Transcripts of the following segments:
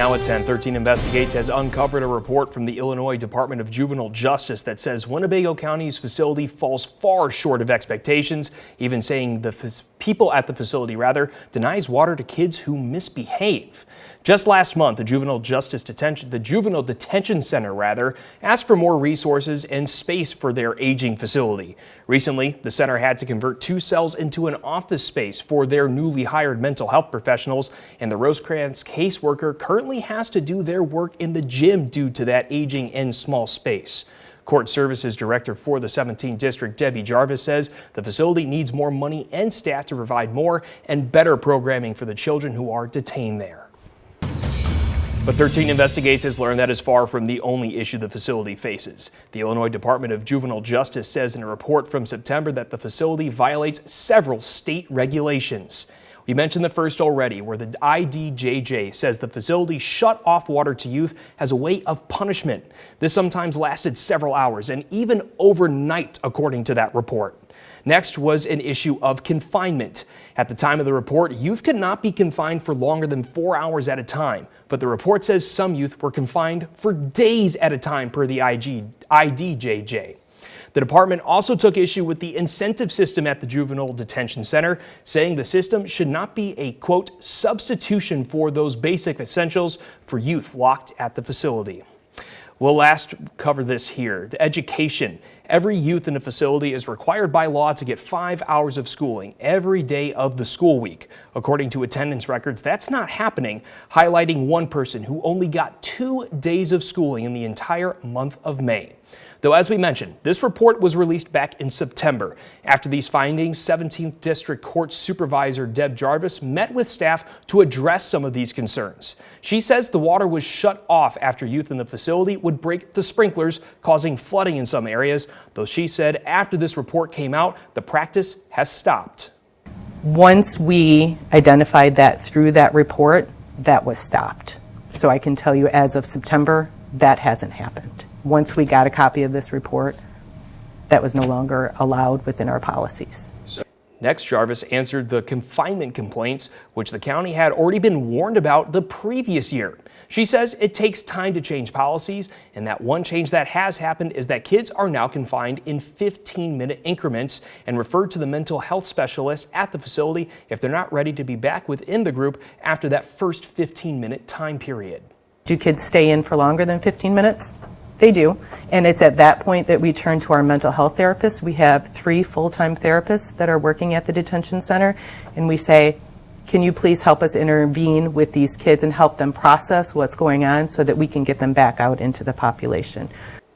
Now at 10, 13 Investigates has uncovered a report from the Illinois Department of Juvenile Justice that says Winnebago County's facility falls far short of expectations, even saying the people at the facility denies water to kids who misbehave. Just last month, the Juvenile Detention Center asked for more resources and space for their aging facility. Recently, the center had to convert 2 cells into an office space for their newly hired mental health professionals, and the Rosecrans caseworker currently has to do their work in the gym due to that aging and small space. Court Services Director for the 17th District, Debbie Jarvis, says the facility needs more money and staff to provide more and better programming for the children who are detained there. But 13 Investigates has learned that is far from the only issue the facility faces. The Illinois Department of Juvenile Justice says in a report from September that the facility violates several state regulations. We mentioned the first already, where the IDJJ says the facility shut off water to youth as a way of punishment. This sometimes lasted several hours and even overnight, according to that report. Next was an issue of confinement. At the time of the report, youth could not be confined for longer than 4 hours at a time, but the report says some youth were confined for days at a time per the IDJJ. The department also took issue with the incentive system at the Juvenile Detention Center, saying the system should not be a, quote, substitution for those basic essentials for youth locked at the facility. We'll last cover this here. The education. Every youth in the facility is required by law to get 5 hours of schooling every day of the school week. According to attendance records, that's not happening, highlighting one person who only got 2 days of schooling in the entire month of May. Though, as we mentioned, this report was released back in September. After these findings, 17th District Court Supervisor Deb Jarvis met with staff to address some of these concerns. She says the water was shut off after youth in the facility would break the sprinklers, causing flooding in some areas, though she said after this report came out, the practice has stopped. Once we identified that through that report, that was stopped. So I can tell you as of September, that hasn't happened. Once we got a copy of this report, that was no longer allowed within our policies. Next, Jarvis answered the confinement complaints, which the county had already been warned about the previous year. She says it takes time to change policies, and that one change that has happened is that kids are now confined in 15-minute increments and referred to the mental health specialist at the facility if they're not ready to be back within the group after that first 15-minute time period. Do kids stay in for longer than 15 minutes? They do, and it's at that point that we turn to our mental health therapists. We have 3 full-time therapists that are working at the detention center, and we say, can you please help us intervene with these kids and help them process what's going on so that we can get them back out into the population.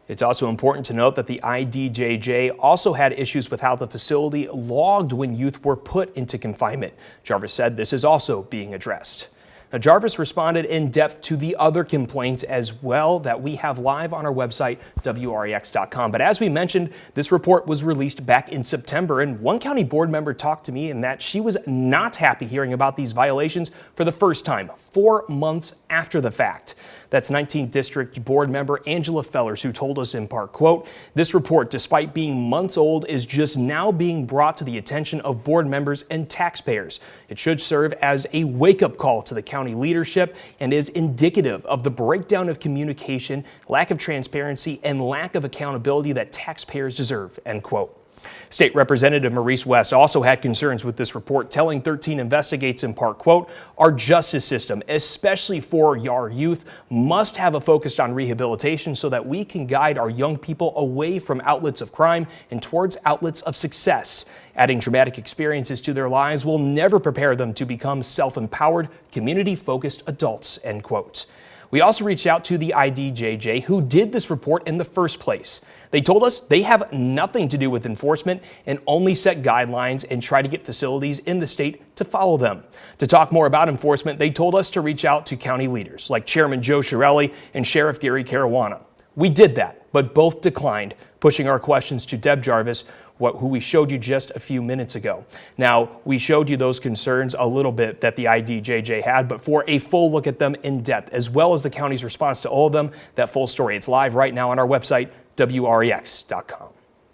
It's also important to note that the IDJJ also had issues with how the facility logged when youth were put into confinement. Jarvis said this is also being addressed. Now, Jarvis responded in depth to the other complaints as well that we have live on our website, WREX.com. But as we mentioned, this report was released back in September, and one county board member talked to me in that she was not happy hearing about these violations for the first time, 4 months after the fact. That's 19th District Board member Angela Fellers, who told us in part, quote, this report, despite being months old, is just now being brought to the attention of board members and taxpayers. It should serve as a wake-up call to the county leadership and is indicative of the breakdown of communication, lack of transparency, and lack of accountability that taxpayers deserve, end quote. State Representative Maurice West also had concerns with this report, telling 13 Investigates in part, quote, our justice system, especially for our youth, must have a focus on rehabilitation so that we can guide our young people away from outlets of crime and towards outlets of success. Adding traumatic experiences to their lives will never prepare them to become self-empowered, community-focused adults, end quote. We also reached out to the IDJJ, who did this report in the first place. They told us they have nothing to do with enforcement and only set guidelines and try to get facilities in the state to follow them. To talk more about enforcement, they told us to reach out to county leaders like Chairman Joe Chiarelli and Sheriff Gary Caruana. We did that, but both declined, pushing our questions to Deb Jarvis, who we showed you just a few minutes ago. Now, we showed you those concerns a little bit that the IDJJ had, but for a full look at them in depth, as well as the county's response to all of them, that full story, it's live right now on our website, WREX.com.